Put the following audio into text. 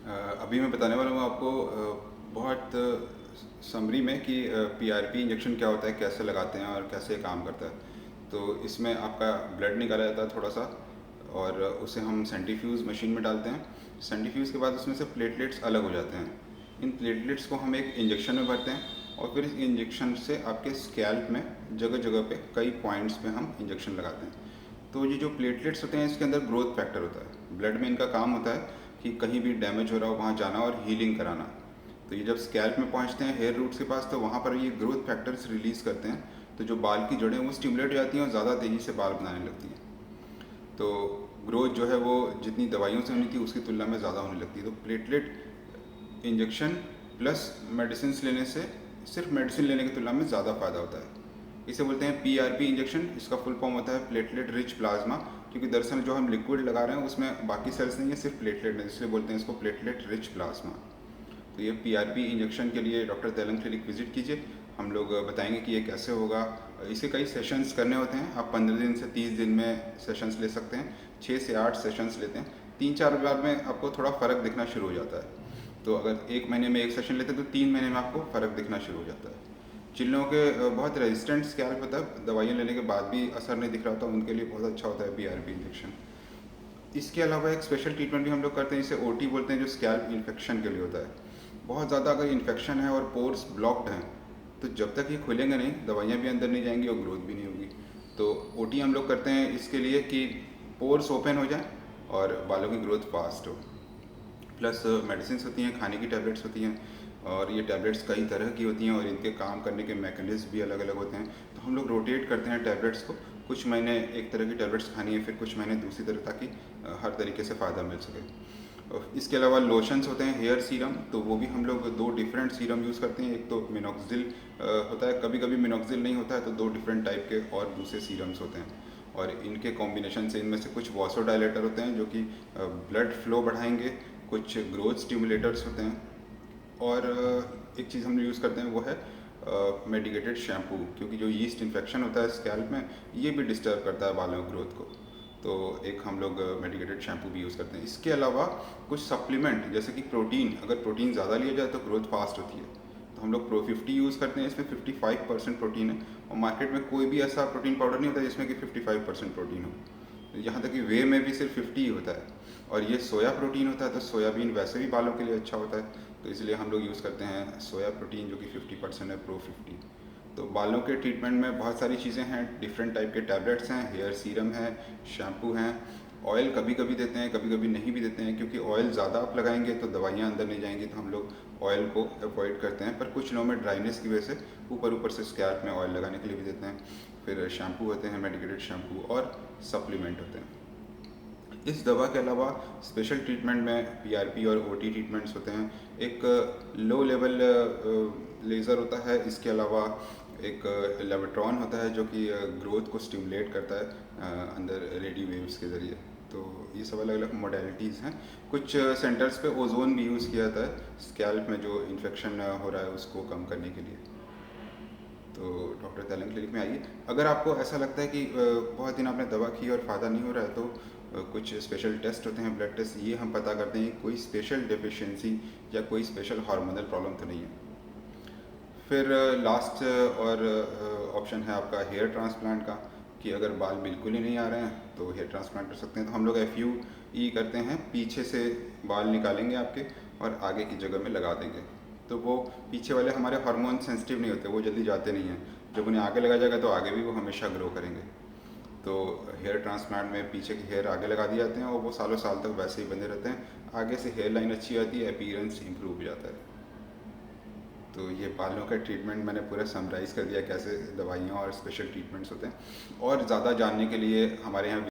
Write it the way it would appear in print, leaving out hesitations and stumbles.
अभी मैं बताने वाला हूँ आपको बहुत समरी में कि पीआरपी इंजेक्शन क्या होता है, कैसे लगाते हैं और कैसे काम करता है। तो इसमें आपका ब्लड निकाला जाता है थोड़ा सा, और उसे हम सेंट्रीफ्यूज मशीन में डालते हैं। सेंट्रीफ्यूज के बाद उसमें से प्लेटलेट्स अलग हो जाते हैं। इन प्लेटलेट्स को हम एक इंजेक्शन में भरते हैं, और फिर इस इंजेक्शन से आपके स्कैल्प में जगह जगह पे कई पॉइंट्स पे हम इंजेक्शन लगाते हैं। तो ये जो प्लेटलेट्स होते हैं, इसके अंदर ग्रोथ फैक्टर होता है। ब्लड में इनका काम होता है कि कहीं भी डैमेज हो रहा हो वहाँ जाना और हीलिंग कराना। तो ये जब स्कैल्प में पहुँचते हैं हेयर रूट्स के पास, तो वहाँ पर ये ग्रोथ फैक्टर्स रिलीज़ करते हैं। तो जो बाल की जड़ें वो स्टिमुलेट हो जाती हैं और ज़्यादा तेज़ी से बाल बनाने लगती हैं। तो ग्रोथ जो है वो जितनी दवाइयों से होनी थी उसकी तुलना में ज़्यादा होने लगती है। तो प्लेटलेट इंजेक्शन प्लस मेडिसिन लेने से, सिर्फ मेडिसिन लेने की तुलना में ज़्यादा फ़ायदा होता है। इसे बोलते हैं पीआरपी इंजेक्शन। इसका फुल फॉर्म होता है प्लेटलेट रिच प्लाज्मा, क्योंकि दरअसल जो हम लिक्विड लगा रहे हैं उसमें बाकी सेल्स नहीं है, सिर्फ प्लेटलेट है, इसलिए बोलते हैं इसको प्लेटलेट रिच प्लाज्मा। तो ये पीआरपी इंजेक्शन के लिए डॉक्टर तेलंग क्लिनिक विजिट कीजिए, हम लोग बताएंगे कि ये कैसे होगा। इसे कई सेशंस करने होते हैं, आप 15 दिन से 30 दिन में सेशंस ले सकते हैं। 6 से 8 सेशंस लेते हैं, 3-4 बार में आपको थोड़ा फ़र्क दिखना शुरू हो जाता है। तो अगर 1 महीने में 1 सेशन लेते हैं तो 3 महीने में आपको फ़र्क दिखना शुरू हो जाता है। जिन लोगों के बहुत रेजिस्टेंट स्कैल्प होता है, दवाइयाँ लेने के बाद भी असर नहीं दिख रहा होता, उनके लिए बहुत अच्छा होता है पीआरपी इंजेक्शन। इसके अलावा एक स्पेशल ट्रीटमेंट भी हम लोग करते हैं, जिसे ओटी बोलते हैं, जो स्कैल्प इन्फेक्शन के लिए होता है। बहुत ज़्यादा अगर इन्फेक्शन है और पोर्स ब्लॉक्ड हैं, तो जब तक ये खुलेंगे नहीं, दवाइयाँ भी अंदर नहीं जाएंगी और ग्रोथ भी नहीं होगी। तो ओटी हम लोग करते हैं इसके लिए कि पोर्स ओपन हो जाए और बालों की ग्रोथ फास्ट हो। प्लस मेडिसिन होती हैं, खाने की टैबलेट्स होती हैं, और ये टैबलेट्स कई तरह की होती हैं और इनके काम करने के मैकेनिज्म भी अलग अलग होते हैं। तो हम लोग रोटेट करते हैं टैबलेट्स को, कुछ महीने एक तरह की टैबलेट्स खानी है, फिर कुछ महीने दूसरी तरह, ताकि हर तरीके से फ़ायदा मिल सके। और इसके अलावा लोशंस होते हैं, हेयर सीरम, तो वो भी हम लोग 2 डिफरेंट सीरम यूज़ करते हैं। एक तो मिनॉक्सिल होता है, कभी कभी मिनॉक्सिल नहीं होता है, तो 2 डिफरेंट टाइप के और दूसरे सीरम्स होते हैं। और इनके कॉम्बिनेशन से इनमें से कुछ वासोडायलेटर होते हैं जो कि ब्लड फ्लो बढ़ाएंगे, कुछ ग्रोथ स्टिमुलेटर्स होते हैं, और एक चीज़ हम यूज़ करते हैं वो है मेडिकेटेड शैम्पू, क्योंकि जो यीस्ट इन्फेक्शन होता है स्कैल्प में, ये भी डिस्टर्ब करता है बालों की ग्रोथ को। तो एक हम लोग मेडिकेटेड शैम्पू भी यूज़ करते हैं। इसके अलावा कुछ सप्लीमेंट, जैसे कि प्रोटीन, अगर प्रोटीन ज़्यादा लिया जाए तो ग्रोथ फास्ट होती है, तो हम लोग प्रो 50 यूज़ करते हैं। इसमें 55% प्रोटीन है, और मार्केट में कोई भी ऐसा प्रोटीन पाउडर नहीं होता जिसमें कि 55% प्रोटीन हो। यहाँ तक कि वे में भी सिर्फ 50 ही होता है। और ये सोया प्रोटीन होता है, तो सोयाबीन वैसे भी बालों के लिए अच्छा होता है, तो इसलिए हम लोग यूज़ करते हैं सोया प्रोटीन, जो कि 50% है, प्रो 50। तो बालों के ट्रीटमेंट में बहुत सारी चीज़ें हैं, डिफरेंट टाइप के टैबलेट्स हैं, हेयर सीरम है, शैम्पू हैं, ऑयल कभी कभी देते हैं, कभी कभी नहीं भी देते हैं, क्योंकि ऑयल ज़्यादा आप लगाएंगे तो दवाइयाँ अंदर नहीं जाएंगी, तो हम लोग ऑयल को अवॉइड करते हैं। पर कुछ लोगों में ड्राइनेस की वजह से ऊपर ऊपर से स्कैल्प में ऑयल लगाने के लिए भी देते हैं। फिर शैम्पू होते हैं, मेडिकेटेड शैम्पू, और सप्लीमेंट होते हैं। इस दवा के अलावा स्पेशल ट्रीटमेंट में पीआरपी और ओटी ट्रीटमेंट्स होते हैं। एक लो लेवल लेज़र होता है, इसके अलावा एक लेविट्रॉन होता है जो कि ग्रोथ को स्टिमुलेट करता है अंदर रेडियो वेव्स के ज़रिए। तो ये सब अलग अलग मॉडलिटीज़ हैं। कुछ सेंटर्स पे ओजोन भी यूज़ किया जाता है स्कैल्प में जो इन्फेक्शन हो रहा है उसको कम करने के लिए। तो डॉक्टर तेलंग क्लिनिक में आइए। अगर आपको ऐसा लगता है कि बहुत दिन आपने दवा की और फ़ायदा नहीं हो रहा है, तो कुछ स्पेशल टेस्ट होते हैं, ब्लड टेस्ट, ये हम पता करते हैं कोई स्पेशल डेफिशिएंसी या कोई स्पेशल हार्मोनल प्रॉब्लम तो नहीं है। फिर लास्ट और ऑप्शन है आपका हेयर ट्रांसप्लांट का, कि अगर बाल बिल्कुल ही नहीं आ रहे हैं तो हेयर ट्रांसप्लांट कर सकते हैं। तो हम लोग FUE करते हैं, पीछे से बाल निकालेंगे आपके और आगे की जगह में लगा देंगे। तो वो पीछे वाले हमारे हार्मोन सेंसिटिव नहीं होते, वो जल्दी जाते नहीं हैं। जब उन्हें आगे लगा जाएगा तो आगे भी वो हमेशा ग्रो करेंगे। तो हेयर ट्रांसप्लांट में पीछे के हेयर आगे लगा दिए जाते हैं, और वो सालों साल तक वैसे ही बंधे रहते हैं। आगे से हेयर लाइन अच्छी आती है, अपीयरेंस इंप्रूव हो जाता है। तो ये बालों का ट्रीटमेंट मैंने पूरा समराइज़ कर दिया, कैसे दवाइयाँ और स्पेशल ट्रीटमेंट्स होते हैं। और ज़्यादा जानने के लिए हमारे यहाँ